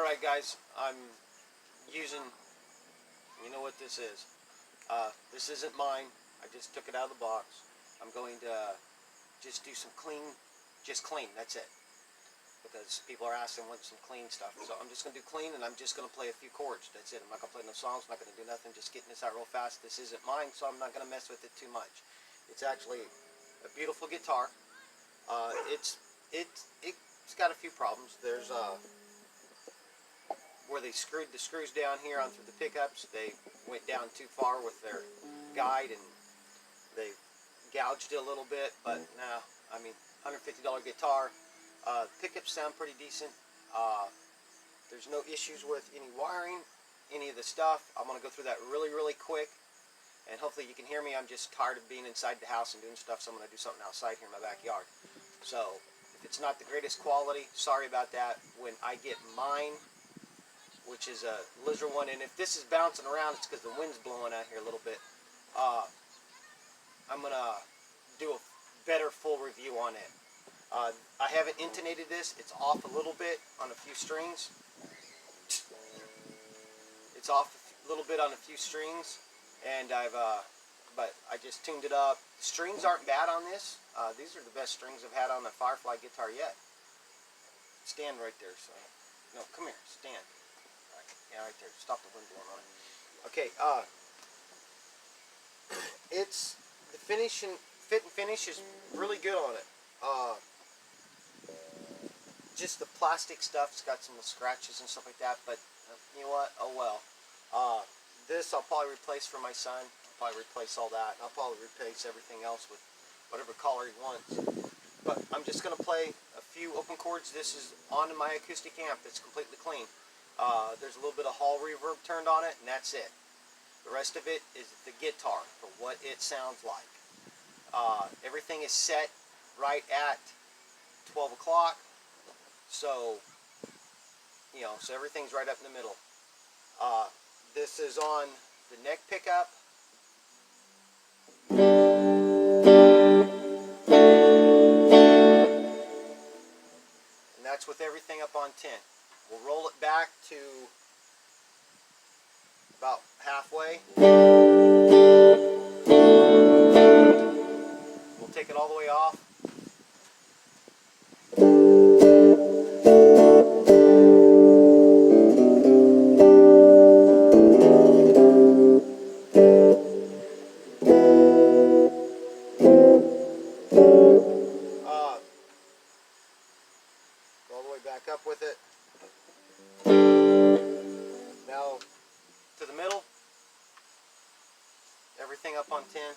Alright guys, I'm using, you know what this is. This isn't mine. I just took it out of the box. I'm going to just do some clean, that's it. Because people are asking want some clean stuff. So I'm just going to do clean, and I'm just going to play a few chords. That's it. I'm not going to play no songs, I'm not going to do nothing, just getting this out real fast. This isn't mine, so I'm not going to mess with it too much. It's actually a beautiful guitar. It's got a few problems. There's where they screwed the screws down here onto the pickups. They went down too far with their guide and they gouged it a little bit, but nah, I mean, $150 guitar. Pickups sound pretty decent. There's no issues with any wiring, any of the stuff. I'm going to go through that really quick, and hopefully you can hear me. I'm just tired of being inside the house and doing stuff, so I'm going to do something outside here in my backyard. So if it's not the greatest quality, sorry about that. When I get mine, which is a lizard one, and if this is bouncing around, it's because the wind's blowing out here a little bit. I'm going to do a better full review on it. I haven't intonated this. It's off a little bit on a few strings. It's off a little bit on a few strings, and but I just tuned it up. Strings aren't bad on this. These are the best strings I've had on a Firefly guitar yet. Stand right there. So, no, come here. Stand. Yeah, right there. Stop the wind blowing on it. Okay, it's the fit and finish is really good on it. Just the plastic stuff's got some scratches and stuff like that, but you know what? Oh well. This I'll probably replace for my son. I'll probably replace all that. I'll probably replace everything else with whatever color he wants. But I'm just going to play a few open chords. This is on my acoustic amp that's completely clean. There's a little bit of hall reverb turned on it, and that's it. The rest of it is the guitar for what it sounds like. Everything is set right at 12 o'clock, so you know, so everything's right up in the middle. This is on the neck pickup. And that's with everything up on 10. We'll roll it back to about halfway. We'll take it all the way off. All the way back up with it. Now to the middle. Everything up on 10.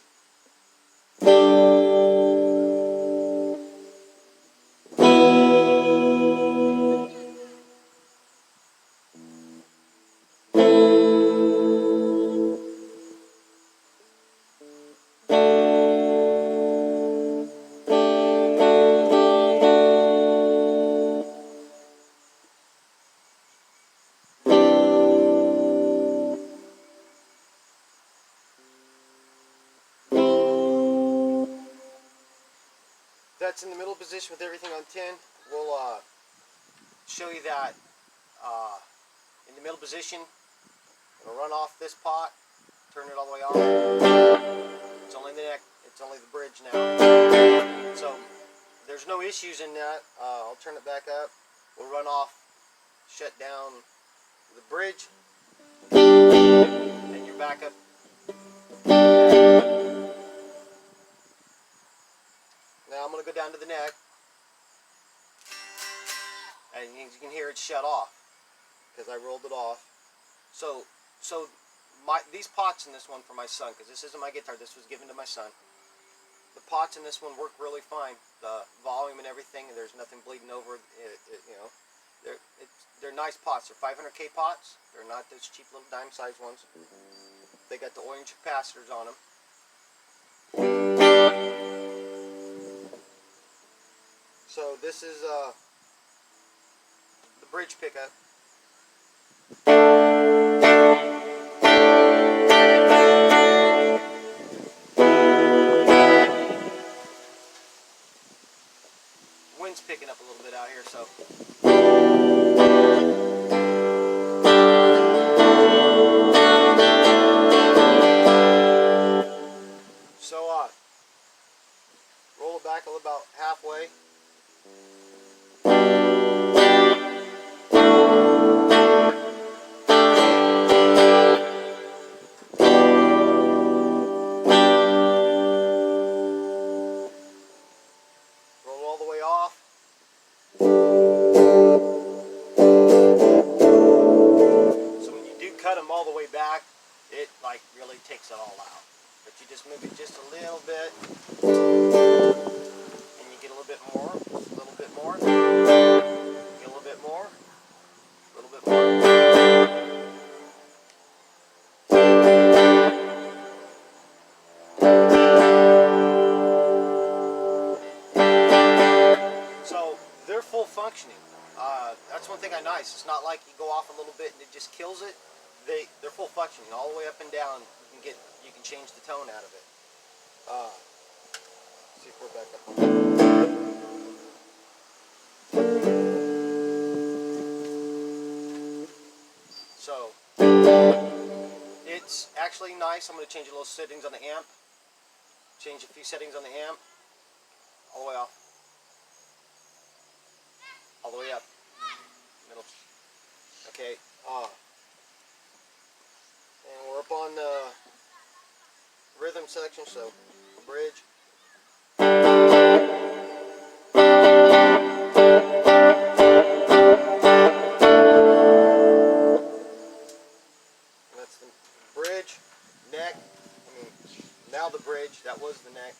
That's in the middle position with everything on 10. We'll show you that in the middle position. I'm going to run off this pot, turn it all the way off. It's only the neck, it's only the bridge now. So there's no issues in that. I'll turn it back up. We'll run off, shut down the bridge, and you're back up. Now I'm going to go down to the neck, and you can hear it shut off because I rolled it off. So these pots in this one for my son, because this isn't my guitar, this was given to my son. The pots in this one work really fine. The volume and everything, and there's nothing bleeding over. You know, they're nice pots. They're 500K pots. They're not those cheap little dime-sized ones. They got the orange capacitors on them. So this is the bridge pickup. Wind's picking up a little bit out here, so it all out. But you just move it just a little bit, and you get a little bit more, a little bit more, get a little bit more, a little bit more. So they're full functioning. That's one thing I nice. It's not like you go off a little bit and it just kills it. They're full functioning all the way up and down. You can change the tone out of it. See if we're back up. So it's actually nice. I'm going to change a little settings on the amp. Change a few settings on the amp. All the way off. All the way up. Middle. Okay. And we're up on the rhythm section, so bridge. That's the bridge, neck. Now the bridge. That was the neck.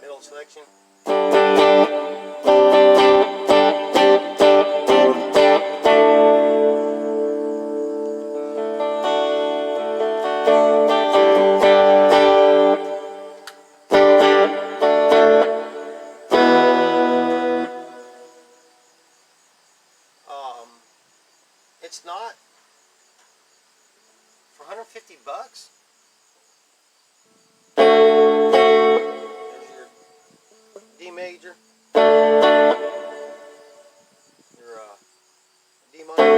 Middle selection. It's not for 150 bucks. There's your D major, your D minor.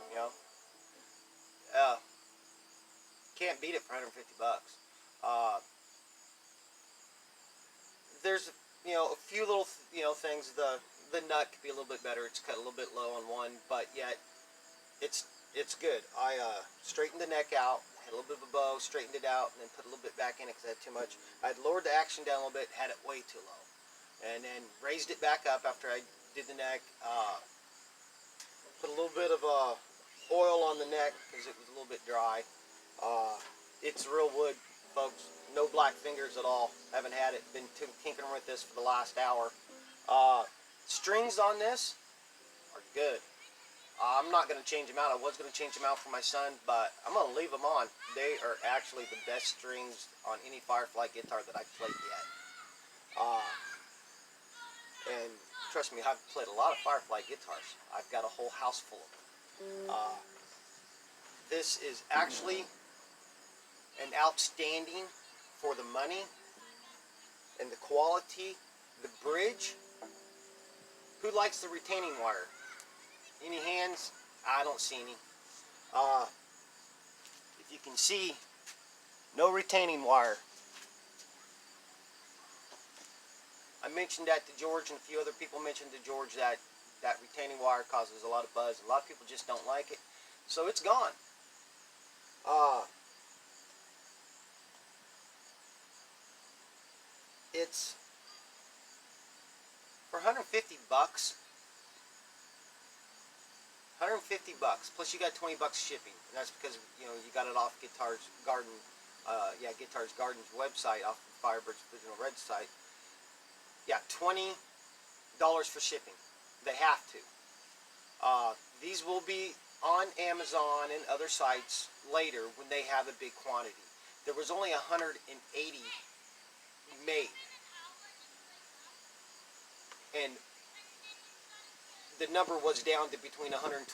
You know, can't beat it for 150 bucks. There's a few little things. The nut could be a little bit better. It's cut a little bit low on one, but yet it's good. I straightened the neck out, had a little bit of a bow, straightened it out, and then put a little bit back in it because I had too much. I had lowered the action down a little bit, had it way too low, and then raised it back up after I did the neck. Put a little bit of oil on the neck because it was a little bit dry. It's real wood, folks. No black fingers at all. Haven't had it. Been tinkering with this for the last hour. Strings on this are good. I'm not going to change them out. I was going to change them out for my son, but I'm going to leave them on. They are actually the best strings on any Firefly guitar that I've played yet. And trust me, I've played a lot of Firefly guitars. I've got a whole house full of them. This is actually an outstanding for the money and the quality. The bridge. Who likes the retaining wire? Any hands? I don't see any. If you can see, no retaining wire. I mentioned that to George, and a few other people mentioned to George that retaining wire causes a lot of buzz. A lot of people just don't like it. So it's gone. It's for 150 bucks. 150 bucks plus you got 20 bucks shipping, and that's because you got it off Guitars Garden, Guitars Garden's website, off the Firebird's Original Red site. Yeah, $20 for shipping. They have to. These will be on Amazon and other sites later when they have a big quantity. There was only 180 made, and the number was down to between 120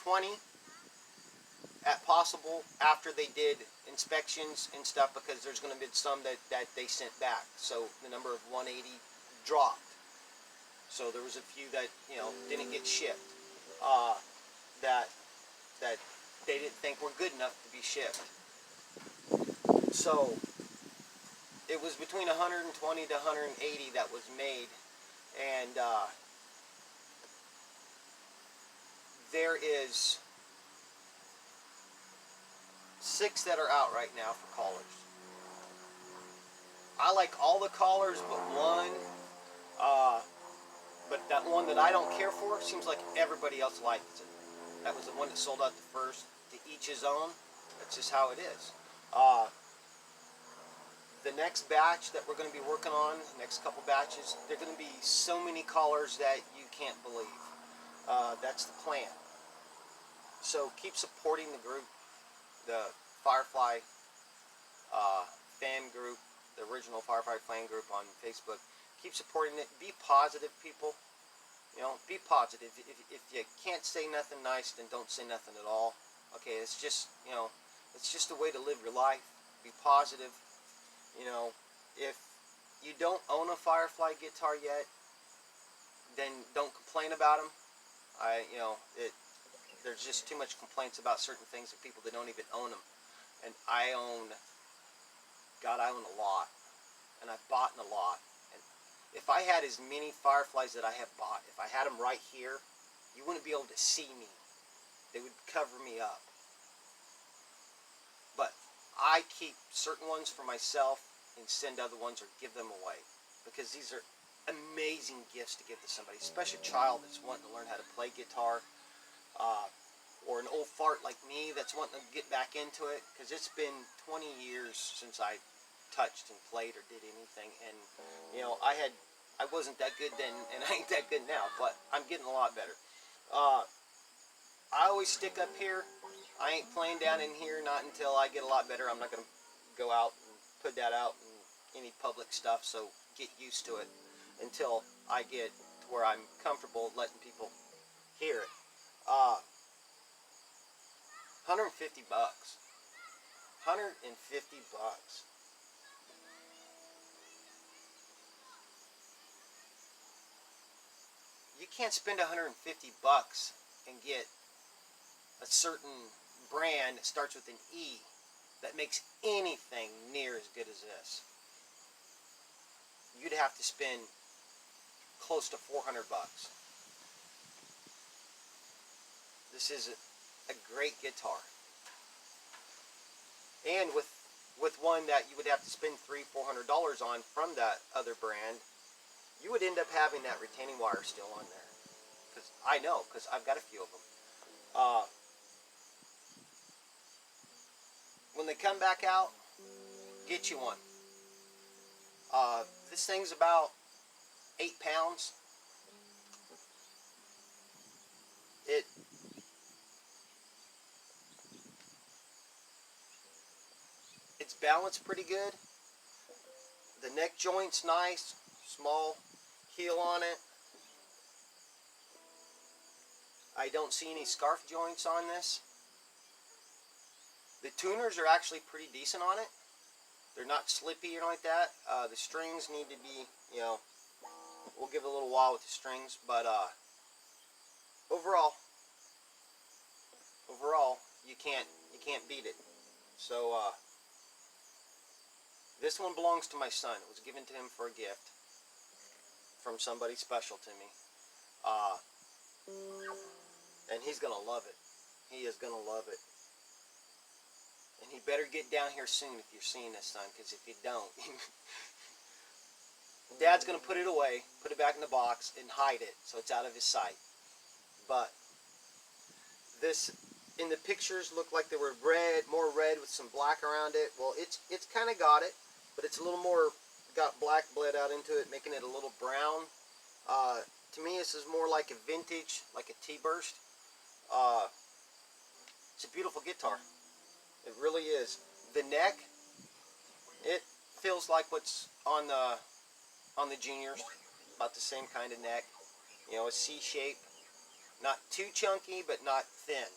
at possible after they did inspections and stuff, because there's going to be some that they sent back. So the number of 180 dropped. So there was a few that didn't get shipped, that they didn't think were good enough to be shipped. So it was between 120 to 180 that was made, and there is 6 that are out right now for collars. I like all the collars but one, but that one that I don't care for seems like everybody else likes it. That was the one that sold out the first. To each his own. That's just how it is. The next batch that we're going to be working on, next couple batches, they're going to be so many collars that you can't believe. That's the plan. So keep supporting the group, the Firefly fan group, the original Firefly fan group on Facebook. Keep supporting it. Be positive, people. You know, be positive. If you can't say nothing nice, then don't say nothing at all. Okay, it's just, you know, it's just a way to live your life. Be positive. You know, if you don't own a Firefly guitar yet, then don't complain about them. There's just too much complaints about certain things of people that don't even own them. And I own a lot, and I've bought a lot. And if I had as many Fireflies that I have bought, if I had them right here, you wouldn't be able to see me. They would cover me up. But I keep certain ones for myself and send other ones or give them away, because these are amazing gifts to give to somebody, especially a child that's wanting to learn how to play guitar, or an old fart like me that's wanting to get back into it, because it's been 20 years since I touched and played or did anything, and you know, I wasn't that good then, and I ain't that good now, but I'm getting a lot better. I always stick up here. I ain't playing down in here, not until I get a lot better. I'm not going to go out and put that out in any public stuff, so get used to it until I get to where I'm comfortable letting people hear it. 150 bucks. 150 bucks. You can't spend 150 bucks and get a certain brand that starts with an E that makes anything near as good as this. You'd have to spend close to 400 bucks. This is a great guitar. And with one that you would have to spend $300-400 on from that other brand, you would end up having that retaining wire still on there. Because I know, because I've got a few of them. When they come back out, get you one. This thing's about 8 pounds. It's balanced pretty good. The neck joint's nice, small heel on it. I don't see any scarf joints on this. The tuners are actually pretty decent on it. They're not slippy or like that. The strings need to be, you know, we'll give it a little while with the strings, but overall, you can't beat it. So this one belongs to my son. It was given to him for a gift from somebody special to me. And he's gonna love it. He is gonna love it. And he better get down here soon if you're seeing this, son, because if you don't, Dad's gonna put it away, put it back in the box, and hide it so it's out of his sight. But this, in the pictures, looked like they were red, more red with some black around it. Well, it's kind of got it, but it's a little more, got black bled out into it, making it a little brown. To me, this is more like a vintage, like a T-burst. It's a beautiful guitar. It really is. The neck, it feels like what's on the Juniors, about the same kind of neck. You know, a C shape, not too chunky, but not thin.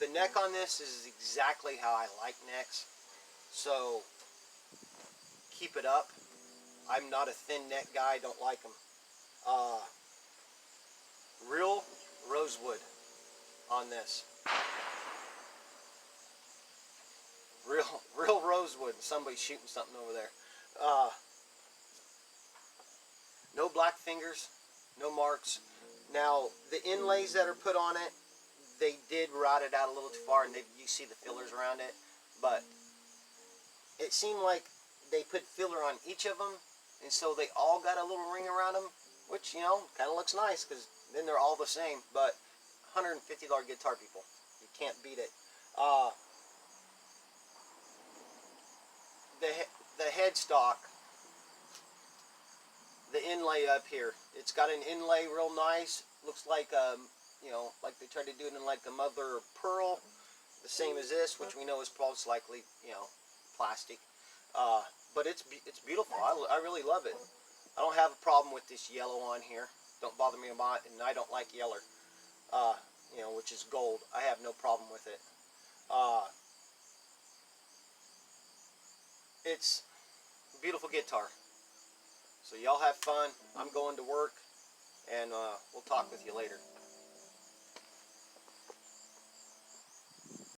The neck on this is exactly how I like necks, so keep it up. I'm not a thin neck guy, don't like them. Real rosewood on this. Real rosewood. Somebody's shooting something over there. No black fingers, no marks. Now, the inlays that are put on it, they did rot it out a little too far, and you see the fillers around it, but it seemed like they put filler on each of them, and so they all got a little ring around them, which, you know, kind of looks nice, because then they're all the same. But $150 guitar, people, you can't beat it. The headstock, the inlay up here, it's got an inlay real nice. Looks like you know, like they tried to do it in like a mother of pearl, the same as this, which we know is most likely, you know, plastic. But it's beautiful. I really love it. I don't have a problem with this yellow on here. Don't bother me about it, and I don't like yellow. You know, which is gold. I have no problem with it. It's a beautiful guitar. So y'all have fun. I'm going to work, and we'll talk with you later.